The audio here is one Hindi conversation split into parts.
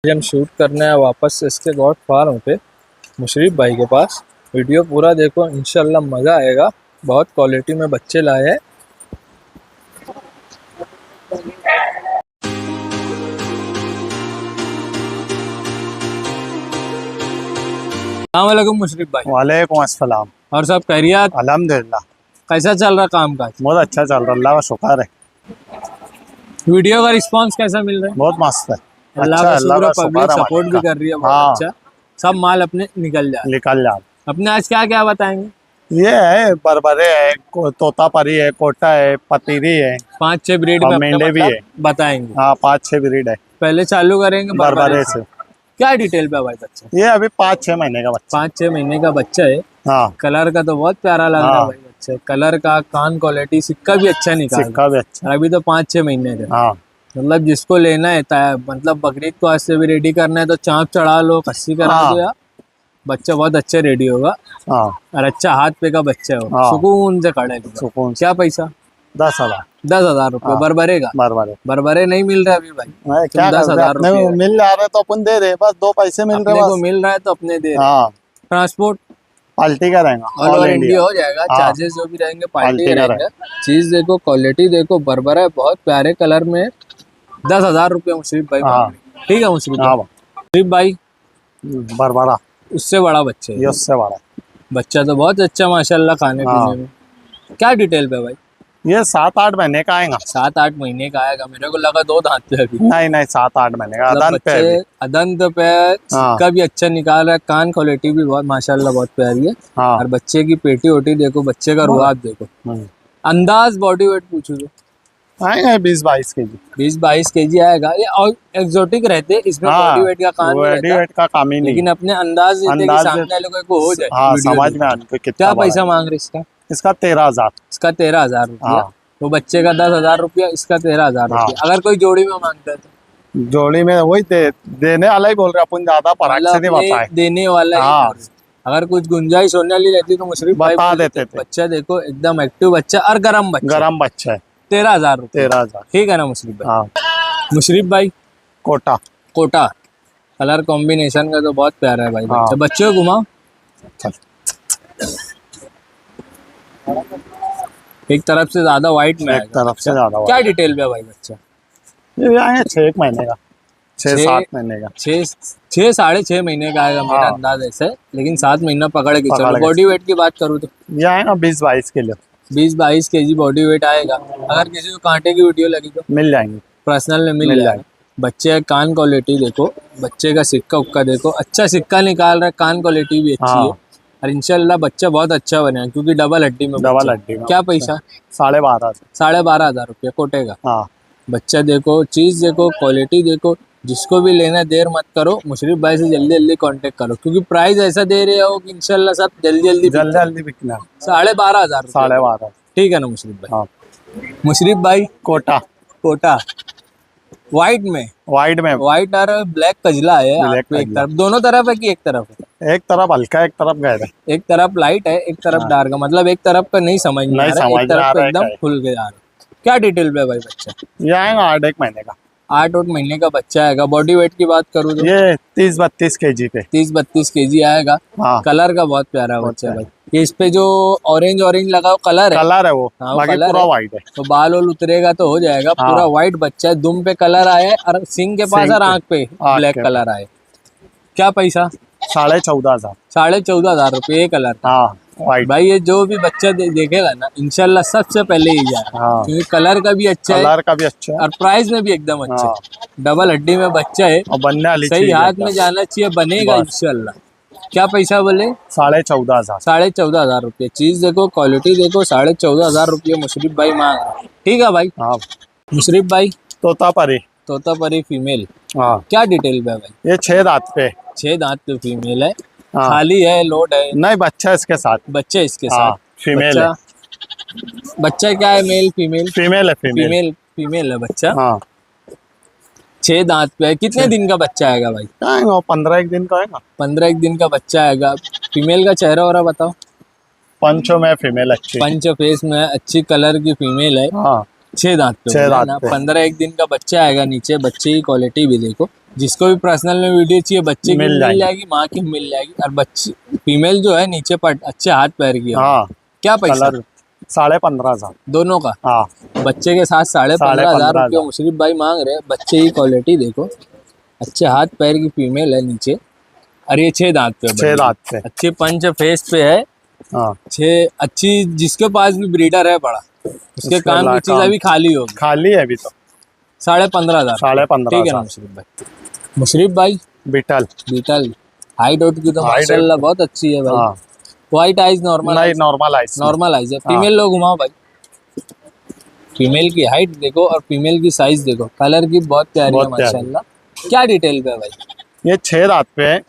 हम शूट करने आए वापस इसके गॉड फार्म पे मुशरीफ भाई के पास। वीडियो पूरा देखो, इंशाल्लाह मज़ा आएगा। बहुत क्वालिटी में बच्चे लाए हैं। अस्सलाम मुशरीफ भाई। वालेकुम अस्सलाम। और सब खैरियत? अल्हम्दुलिल्लाह। कैसा चल रहा काम काज? बहुत अच्छा चल रहा, अल्लाह का शुक्र है। वीडियो का रिस्पांस कैसा मिल रहा है? बहुत मस्त है। अल्लाह अच्छा, का अल्लाह शुक्र, का पब्लिक शुक्र है सपोर्ट भी मालिक कर रही है का। बहुत हाँ, अच्छा। सब माल अपने निकल जाए। निकल जा। अपने आज क्या क्या बताएंगे? ये है बरबरे है, तोतापरी है, कोटा है, पतीरी है 5-6 ब्रीड और में अपने मेंढे भी मतलब है। बताएंगे। हाँ, 5-6 ब्रीड है। पहले चालू करेंगे बरबरे बरबरे से। से। क्या डिटेल पे भाई बच्चा? ये अभी 5-6 महीने का बच्चा। 5-6 महीने का बच्चा है। हाँ कलर का तो बहुत प्यारा लग रहा है हाँ, भाई बच्चे। कलर का, कान क्वालिटी, सिक्का भी अच्छा निकाल रहा सिक्का भी अच्छा। है। अभी तो 5-6 महीने का। हाँ मतलब जिसको लेना है मतलब बकरीद को आज से भी रेडी करना है तो चाँप चढ़ा लो, कस्सी करा हाँ दो यार, बच्चा बहुत अच्छे रेडी होगा। हाँ और अच्छा हाथ पे का बच्चा है वो, हाँ, सुकून से खड़ा है एकदम। सुकून से। क्या पैसा? 10,000। 10,000 रुपये हाँ, बरबरे का। बरबरे। बरबरे नहीं मिल रहा अभी भाई। क्या तुम करते, 10,000 अपने रुपये को मिल जा रहे तो अपन दे रहे, बस 2 पैसे मिल रहे अपने को बस। मिल रहा है तो अपने दे रहे। हाँ, ट्रांसपोर्ट पाल्टी का रहेगा, ऑल ओवर इंडिया हो जाएगा। हाँ, चार्जेस जो भी रहेंगे पार्टी के पाल्टी का रहेंगे। चीज देखो, क्वालिटी देखो, बरबरा है, बहुत प्यारे कलर में। 10,000 रुपये मुशरीफ भाई मांग हाँ रहे हैं। ठीक है मुशरीफ भाई। हाँ, मुशरीफ भाई बरबरा उससे बड़ा बच्चे ये है। उससे बड़ा है। बच्चा तो बहुत अच्छा माशाल्लाह, खाने हाँ, पीने में। क्या डिटेल पे भाई? ये 7-8 महीने का आएगा। 7-8 महीने का आएगा। मेरे को लगा 2 दांत पे अभी। नहीं नहीं, 7-8 महीने का मतलब अदन पे है बच्चे अभी। अदंत पे, सिक्का भी अच्छा निकाल रहा है, कान क्वालिटी भी बहुत माशाल्लाह बहुत प्यारी है। हाँ। और बच्चे की पेटी ओटी देखो, बच्चे का रुआब देखो। अंदाज बॉडी वेट पूछो तो आएगा 20-22 केजी। 20-22 केजी आएगा ये। और एक्सोटिक रहते हैं इसमें, हाँ, बॉडी वेट का काम नहीं बॉडी रहता। वेट का काम ही नहीं। लेकिन अपने अंदाज देते हैं कि अंदाज सामने वाले को हो जाए। हाँ, वीडियो समझ देख में के। आने कितना क्या बड़ा पैसा है। मांग रहे इसका? इसका 13,000। इसका 13,000 रुपया। हाँ वो बच्चे का 10,000 रुपया, इसका 13,000 हाँ, रुपया। अगर कोई जोड़ी में मांगता है तो जोड़ी में वही देने वाला ही बोल रहे, अपन ज्यादा फर्क मतलब से नहीं अपने बताए। देने वाला ही हाँ, बोल रहे। अगर कुछ गुंजाइश होने वाली रहती तो मुशरीफ भाई बता बोल देते देते। थे। बच्चा देखो एकदम एक्टिव बच्चा और गरम बच्चा। गरम बच्चा है। 13,000 रुपया। 13,000। ठीक है ना मुशरीफ भाई? हाँ, मुशरीफ भाई कोटा। कोटा कलर कॉम्बिनेशन का तो बहुत प्यारा है भाई बच्चा। हाँ। बच्चे को घुमाओ। चल। एक तरफ से ज्यादा व्हाइट में एक आएगा तरफ से बच्चा। ज्यादा क्या white। डिटेल पे है भाई बच्चा? ये आएगा 6 महीने का, 6-7 महीने का। 6-6.5 महीने का आएगा मेरा हाँ। अंदाज ऐसे है। लेकिन 7 महीना पकड़ के पकड़ चलो। के बॉडी वेट की बात करूँ तो ये आएगा 20-22 किलो। 20-22 केजी बॉडी वेट आएगा। अगर किसी को कांटे की वीडियो लगी तो मिल जाएंगे। पर्सनल में मिल जाएगा। बच्चे का कान क्वालिटी देखो, बच्चे का सिक्का उक्का देखो, अच्छा सिक्का निकाल रहा है, कान क्वालिटी भी अच्छी है। हाँ, और इंशाल्लाह बच्चा बहुत अच्छा बनेगा क्योंकि डबल हड्डी में डबल बच्चा है। हड्डी में। क्या पैसा? 12,500। 12,500 रुपया कोटे का। हाँ बच्चा देखो, चीज़ देखो, क्वालिटी देखो। जिसको भी लेना है देर मत करो, मुशरीफ भाई से जल्दी जल्दी कांटेक्ट करो क्योंकि प्राइस ऐसा दे रहे हो कि इंशाल्लाह सब जल्दी जल्दी जल्दी जल्दी बिकना। 12,500 रुपया। 12,500। ठीक है ना मुशरीफ भाई? हाँ, मुशरीफ भाई कोटा कोटा व्हाइट में, वाइड में। व्हाइट और ब्लैक कजला है हाथ ब्लैक पे। एक कजला। तरफ, दोनों तरफ है कि एक तरफ है? एक तरफ हल्का, एक तरफ गहरा। एक तरफ लाइट है, एक तरफ हाँ। डार्क है। मतलब एक तरफ का नहीं समझ में आ नहीं रहा है, समझ एक में आ तरफ का रहा है एकदम क्या है। खुल के आ रहा है। क्या डिटेल पे है भाई बच्चा? ये आएगा 8-1 महीने का। 8 महीने का बच्चा आएगा। बॉडी वेट की बात करूँ तो ये 30-32 केजी पे। 30-32 केजी आएगा। हाँ, कलर का बहुत प्यारा बहुत बच्चा है प्यारा। भाई। ये इस पे जो ऑरेंज ऑरेंज लगा कलर है, कलर है वो, हाँ, वो बाकी कलर पूरा है। वाइट है। तो बाल वोल उतरेगा तो हो जाएगा। हाँ। पूरा व्हाइट बच्चा है। दुम पे कलर आया है और सिंग के पास सिंग और पे, आंख पे आँख ब्लैक के कलर आए। क्या पैसा? 14,500। 14,500 रुपये एक कलर का। हाँ, वाइट। भाई ये जो भी बच्चा देखेगा ना इंशाल्लाह सबसे पहले ही जाएगा। हाँ, क्योंकि कलर का भी अच्छा है कलर का भी अच्छा है और प्राइस में भी एकदम अच्छा हाँ। है। डबल हड्डी में बच्चा है, और बनने वाली सही चीज है हाथ एकदम। में जाना चाहिए, बनेगा बस। इंशाल्लाह। क्या पैसा बोले? 14,500। 14,500 रुपये। चीज देखो, क्वालिटी देखो, 14,500 रुपये मुशरीफ भाई मांग रहे हैं। ठीक है भाई? हाँ, मुशरीफ भाई तोतापरी। तोतापरी फीमेल। हाँ, क्या डिटेल पे है भाई? ये 6 दांत पे। 6 दांत पे फीमेल है। हाँ, खाली है, लोड है? नहीं बच्चा इसके साथ। बच्चे इसके हाँ, साथ? फीमेल है। बच्चा क्या है? Male female? फीमेल है, फीमेल। फीमेल फीमेल है बच्चा। हाँ, 6 दांत पे है। कितने दिन का बच्चा आएगा भाई? क्या आएगा वो 15-1 दिन का आएगा। 15 दिन का बच्चा आएगा। फीमेल का चेहरा हो रहा बताओ। पंचों में फीमेल अच्छी। पंच फेस में अच्छी कलर की फीमेल है। हाँ, 6 दांत पे 6 बोला दांत ना। पे। 15 दिन का बच्चा आएगा। नीचे बच्चे की क्वालिटी भी देखो, जिसको भी पर्सनल में वीडियो चाहिए बच्चे की मिल मिल जाएगी। जाएगी, माँ की मिल जाएगी। और बच्ची फीमेल जो है नीचे पट अच्छे हाथ पैर की है। हाँ क्या पैसा कलर 15,500। दोनों का? हाँ बच्चे के साथ 15,500 रुपये 15,500। मुशरीफ भाई मांग रहे हैं। बच्चे की क्वालिटी देखो, अच्छे हाथ पैर की फीमेल है नीचे। और ये 6 दांत पे है 6 बड़ी। दांत पे। अच्छे पंच फेस पे है। हाँ 6 अच्छी, जिसके पास भी ब्रीडर है बड़ा, उसके उसके काम की ला- चीज काम- अभी खाली होगी। खाली है अभी तो। 15,500। 15,500। ठीक है ना मुशरीफ भाई? मुशरीफ भाई बीटल। बीटल हाइट आउट की तो Height माशाल्लाह बहुत अच्छी है भाई। हाँ व्हाइट आइज नॉर्मल नहीं eyes? Normal ice. Normal eyes है। हाँ। फीमेल लोग घुमाओ भाई। फीमेल की हाइट देखो और फीमेल की साइज देखो, कलर की बहुत प्यारी है बहुत प्यारी। माशाल्लाह। क्या डिटेल पे है भाई? ये 6 दांत पे है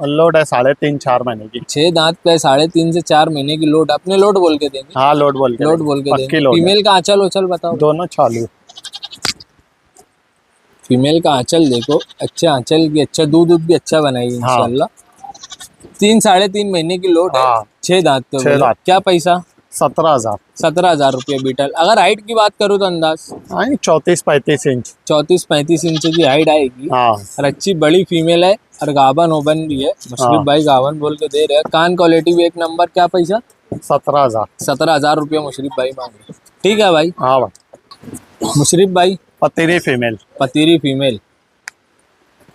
और लोड है 3.5-4 महीने की। 6 दांत पे 3.5 से 4 महीने की लोड। अपने लोड बोल के देंगे? हाँ लोड बोल के लोड देंगे। बोल के पक्की देंगे। लोड है। फीमेल का आंचल उचल बताओ। दोनों चालू। फीमेल का आंचल देखो, अच्छे आंचल की, अच्छा दूध भी अच्छा बनाएगी हाँ। इंशाल्लाह। 3-3.5 महीने की लोड है। हाँ 6 दांत पे 6 बोले। दांत। क्या पैसा? 17,000। 17,000 रुपये बीटल। अगर हाइट की बात करूँ तो अंदाज हाँ 34-35 इंच। 34-35 इंच की हाइट आएगी। हाँ और अच्छी बड़ी फीमेल है और गावन ओबन भी है। मुशरीफ हाँ। भाई गावन बोल के दे रहे हैं। कान क्वालिटी भी एक नंबर। क्या पैसा? 17,000। 17,000 रुपये मुशरीफ भाई मांग रहे हैं। ठीक है भाई। हाँ भाई। मुशरीफ भाई पतीरी फीमेल। पतीरी फीमेल।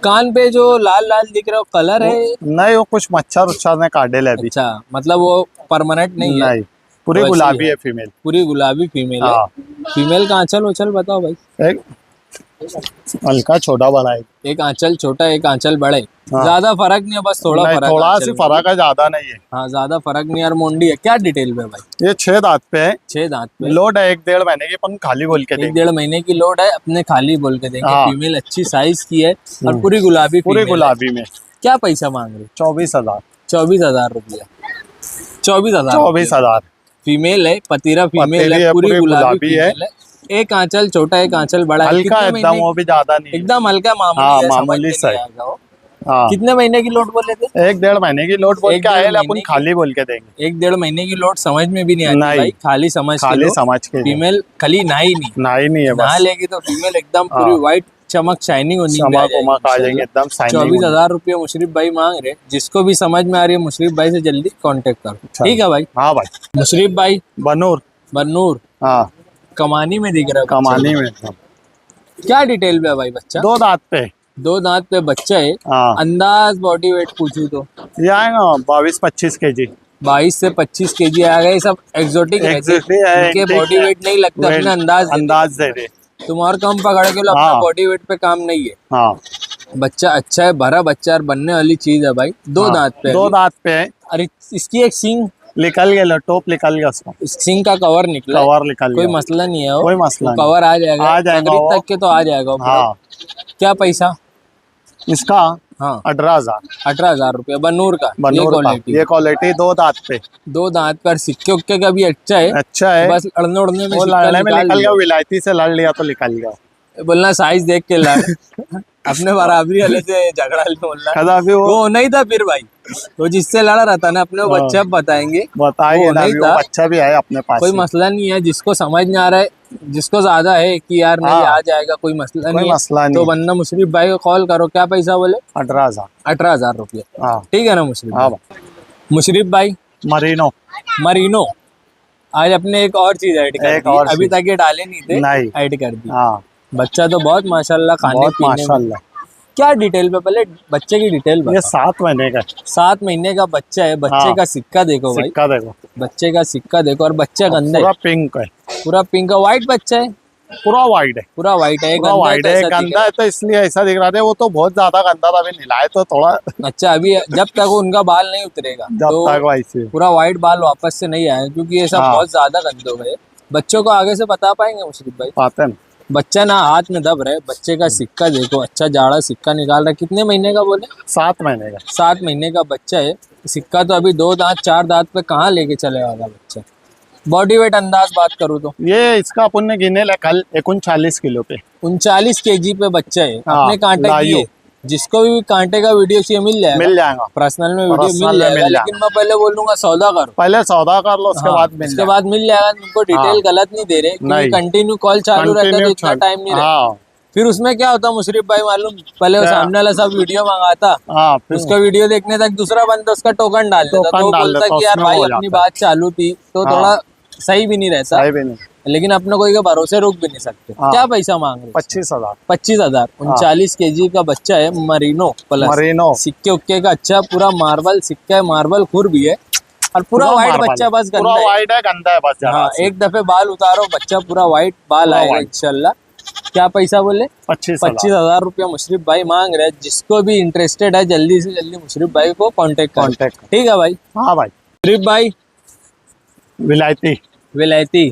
कान पे जो लाल लाल दिख रहा है वो कलर है? नहीं वो कुछ मच्छर उच्छर ने काटे ले अभी। अच्छा, मतलब वो परमानेंट नहीं है? नहीं पूरी वैसे ही गुलाबी है। है फीमेल। पूरी गुलाबी फीमेल है। हाँ फीमेल का आंचल उचल बताओ भाई। एक हल्का छोटा बड़ा है। एक आंचल छोटा, एक आंचल बड़ा है। हाँ। ज्यादा फर्क नहीं है, बस थोड़ा नहीं, फर्क है थोड़ा आंचल सी में। फर्क है ज्यादा नहीं है। हाँ ज्यादा फर्क नहीं है। और मुंडी है। क्या डिटेल पे भाई? ये 6 दांत पे है। 6 दांत पे। लोड है 1-1.5 महीने की अपन खाली बोल के देंगे। 1-1.5 महीने की लोड है, अपने खाली बोल के देंगे। हाँ। फीमेल अच्छी साइज की है और पूरी गुलाबी पूरी फीमेल है। गुलाबी में। क्या पैसा मांग रहे? 24,000। 24,000 रुपया। 24,000। 24,000। फीमेल है, पतीरा फीमेल पतीरी है, है, पूरी पूरी गुलाबी गुलाबी है। फीमेल है। एक आंचल छोटा, एक आंचल बड़ा है। हल्का कितने एकदम, महीने? वो भी ज्यादा नहीं है। एकदम हल्का मामूली हाँ, है, समझ में मामूली नहीं सा है। आएगा वो। हाँ कितने महीने की लोड बोले थे? 1-1.5 महीने की लोड बोल के 1-1.5 आए महीने अपन की। खाली बोल के देंगे। 1-1.5 महीने की लोड समझ में भी नहीं आती नहीं। भाई, खाली समझ के खाली लो। समझ के दे। फीमेल खाली नहाई नहीं, नहीं है नहा बस। लेगी तो फीमेल एकदम पूरी हाँ। व्हाइट चमक शाइनिंग होनी चमक उमक आ जाएंगे एकदम शाइनिंग। 24,000 रुपये मुशरीफ भाई मांग रहे। जिसको भी समझ में आ रही है मुशरीफ भाई से जल्दी कांटेक्ट करो। ठीक है भाई। हाँ भाई। मुशरीफ भाई बनूर। बन्नूर हाँ कमानी में दिख रहा है बच्चा। कमानी में एकदम। क्या डिटेल पे है भाई बच्चा? 2 दांत पे। 2 दांत पे बच्चा है। हाँ अंदाज बॉडी वेट पूछूं तो ये आएगा 22-25 kg। 22 से 25 केजी आ गए। सब एक्सोटिक रहते Exactly है, हैं, इनके इनके बॉडी वेट नहीं लगता, अपने अंदाज देते। अंदाज दे रहे। तुम और कम पकड़ के लो, अपना हाँ। बॉडी वेट पे काम नहीं है। हाँ बच्चा अच्छा है, भरा बच्चा और बनने वाली चीज है भाई। 2 दांत पे 2 अभी। दांत पे है। अरे इसकी एक सींग, निकल गया, टॉप निकल गया उसका। सींग का कवर निकला है। कवर निकल कोई गया। मसला नहीं है वो। कोई मसला वो नहीं। कवर आ जाएगा, आ जाएगा मगरिब वो। तक के तो आ जाएगा वो। हाँ क्या पैसा? इसका हाँ 18,000। 18,000 रुपया बन्नूर का। ये बनूर का। क्वालिटी, ये क्वालिटी 2 दांत पे। 2 दांत पर। सिक्के उक्के का भी अच्छा है। अच्छा है। बस अड़ने उड़ने में वो सिक्का लड़ने में निकाल निकल गया, लिया। विलायती से लड़ लिया तो निकल गया। बोलना साइज देख के लड़। अपने बराबरी वाले से झगड़ा नहीं बोलना। खदा भी वो वो नहीं था फिर भाई, वो जिससे लड़ा रहता ना अपने, वो हाँ। बच्चे अब बताएंगे। बताइए वो ना, नहीं अभी वो था। बच्चा भी है अपने पास कोई ही। मसला नहीं है। जिसको समझ में आ रहा है, जिसको ज्यादा है कि यार नहीं हाँ। आ जाएगा, कोई मसला कोई नहीं है, मसला तो नहीं। बंदा मुशरीफ भाई को कॉल करो। क्या पैसा बोले? 18,000। 18,000 रुपये। हाँ ठीक है ना मुशरीफ हाँ भाई? मुशरीफ भाई मरीनो। मरीनो। आज अपने एक और चीज ऐड कर एक दी, और अभी चीज। तक ये डाले नहीं थे, नहीं। ऐड कर दी। हाँ बच्चा तो बहुत माशाल्लाह खाने बहुत पीने में। माशाल्लाह। क्या डिटेल पे, पहले बच्चे की डिटेल ये बता। 7 महीने का 7 महीने का बच्चा है। बच्चे हाँ। का सिक्का देखो भाई, सिक्का देखो। बच्चे का सिक्का देखो। और बच्चा गंदा पूरा है, पिंक है। पूरा पिंक है। व्हाइट बच्चा है, पूरा वाइड है। पूरा व्हाइट है। पूरा गंदा है वाइड तो है। ऐसा दिख गंदा रहा है तो इसलिए ऐसा दिख रहा था। वो तो बहुत ज्यादा गंदा था, अभी नहलाए तो थोड़ा। है। अच्छा, अभी जब तक वो उनका बाल नहीं उतरेगा जब तो तक वैसे। पूरा व्हाइट बाल वापस से नहीं आए, क्योंकि ये सब हाँ। बहुत ज्यादा गंदे हो गए। बच्चों को आगे से बता पाएंगे मुशरीफ भाई? पाते हैं। बच्चा ना हाथ में दब रहे। बच्चे का सिक्का देखो, अच्छा जाड़ा सिक्का निकाल रहा है। कितने महीने का बोले? 7 महीने का। 7 महीने का बच्चा है। सिक्का तो अभी 2 दांत 4 दांत पे कहाँ लेके चले वाला बच्चा। बॉडी वेट अंदाज बात करूँ तो ये इसका अपन ने गिने ले कल 39 किलो पे। 39 केजी पे बच्चा है। हाँ, अपने कांटे की लाइव। है। जिसको भी कांटे का वीडियो चाहिए मिल जाएगा। मिल जाएगा। पर्सनल में वीडियो पर्सनल मिल में जाएगा, मिल लेकिन मैं पहले बोलूंगा सौदा करो। पहले सौदा कर लो, उसके हाँ, बाद मिल उसके जाएगा। बाद मिल जाएगा। तुमको डिटेल हाँ। गलत नहीं दे रहे, क्योंकि नहीं। कंटिन्यू कॉल चालू रहता है तो कंटिन्यू इतना टाइम नहीं रहता। हाँ फिर उसमें क्या होता मुशरिफ भाई मालूम, पहले वो क्या? सामने वाला सब वीडियो मंगाता, हाँ फिर उसका वीडियो देखने तक दूसरा बंदा उसका टोकन डाल देता, टोकन तो वो डाल बोलता देता, कि यार उसमें भाई हो अपनी जाता है। बात चालू थी, तो हाँ। थोड़ा सही भी नहीं रहता। सही भी नहीं। लेकिन अपने कोई के भरोसे रुक भी नहीं सकते। हाँ। क्या पैसा मांग रहे? 25,000 25,000। 39 kg का बच्चा है, मरीनो प्लस, मरीनो सिक्के उक्के का अच्छा, पूरा मार्बल सिक्का है, मार्बल खुर भी है, और पूरा व्हाइट मार्बल बच्चा, है। बस पूरा गंदा है। वाइट है, गंदा है बस जरा हाँ, सी। एक दफे बाल उतारो, बच्चा पूरा व्हाइट बाल पूरा आएगा white। इंशाल्लाह। क्या पैसा बोले? 25,000 25,000 रुपया मुशरिफ भाई मांग रहे हैं। जिसको भी इंटरेस्टेड है जल्दी से जल्दी मुशरिफ भाई को कांटेक्ट करो। कांटेक्ट। ठीक है भाई। हाँ भाई, मुशरिफ भाई विलायती विलायती,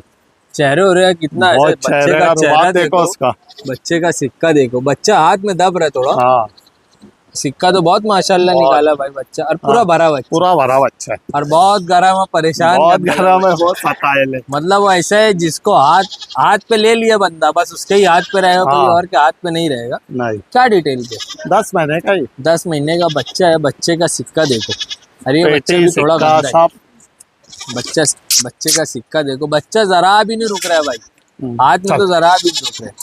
चेहरे हो रहे हैं कितना ऐसे, बहुत बच्चे चेहरे का का चेहरा रुबाब देखो देखो, उसका। बच्चे का सिक्का देखो, बच्चा हाथ में दब रहा है थोड़ा, हाँ सिक्का तो बहुत माशाल्लाह बहुत। निकाला भाई बच्चा, और पूरा हाँ, भरा बच्चा, पूरा भरा बच्चा है। और बहुत गर्म है, परेशान बहुत कर देगा गरम है, बच्चा। बहुत सताए। मतलब वो ऐसा है जिसको हाथ पे ले लिया बंदा, बस उसके ही हाथ पे रहेगा, कोई हाँ। और के हाथ पे नहीं रहेगा। नहीं, क्या डिटेल पे? 10 महीने का ही 10 महीने का बच्चा है, बच्चे का सिक्का देखो, अरे ये बच्चा पेटी भी थोड़ा सिक्का गंदा है। सब। बच्चे का सिक्का देखो, बच्चा जरा भी नहीं रुक रहा है भाई, हाथ में तो जरा भी नहीं रुक रहा है।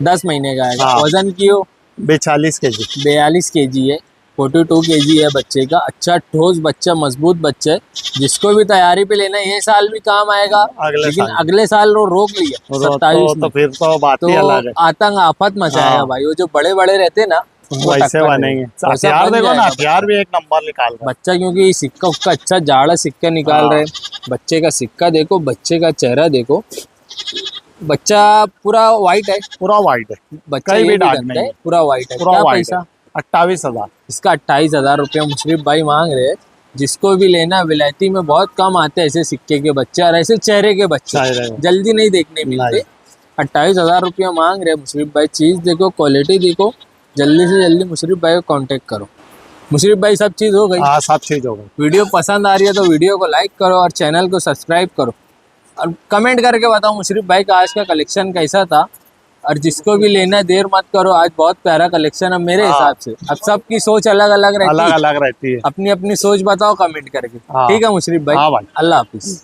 10 महीने का है। हाँ। वजन की हो 42 kg। 42 kg है, 42 kg है बच्चे का। अच्छा ठोस बच्चा, मजबूत बच्चा है, जिसको भी तैयारी पे लेना है, ये साल भी काम आएगा, अगले लेकिन साल। अगले साल वो रोक लिया 27 तो में, फिर तो बात ही अलग तो है। आतंक आफत मचाएगा हाँ। भाई। वो जो बड़े बड़े रहते हैं ना, उनको वैसे टक्कर बनेंगे। देगा। वैसा हथियार बन देखो ना, जाएगा हथियार भी एक नंबर निकाल रहा है। बच्चा, क्योंकि सिक्का उक्का अच्छा जाड़ा सिक्का निकाल हाँ। रहे हैं। बच्चे का सिक्का देखो, बच्चे का चेहरा देखो, बच्चा पूरा व्हाइट है, पूरा वाइट है, बच्चा कहीं ये भी भी दाग गंदा नहीं है, है। पूरा व्हाइट है। पूरा क्या वाइट पैसा? है। 28,000 इसका 28,000 रुपया मुशरिफ भाई मांग रहे हैं। जिसको भी लेना, विलायती में बहुत कम आते हैं ऐसे सिक्के के बच्चे और ऐसे चेहरे के बच्चे, चेहरे के। जल्दी नहीं देखने मिलते। 28,000 रुपया मांग रहे हैं मुशरिफ भाई। चीज़ देखो, क्वालिटी देखो, जल्दी से जल्दी मुशरिफ भाई को कांटेक्ट करो। मुशरिफ भाई सब चीज़ हो गई। हाँ, सब चीज हो गई। वीडियो पसंद आ रही है तो वीडियो को लाइक करो और चैनल को सब्सक्राइब करो, और कमेंट करके बताओ मुशरिफ भाई का आज का कलेक्शन कैसा था। और जिसको भी लेना है देर मत करो, आज बहुत प्यारा कलेक्शन है मेरे हाँ। हिसाब से। अब सबकी सोच अलग अलग रहती अलग है, अलग रहती है। अपनी अपनी सोच बताओ कमेंट करके। हाँ। ठीक है मुशरिफ भाई, हाँ भाई। अल्लाह हाफिज।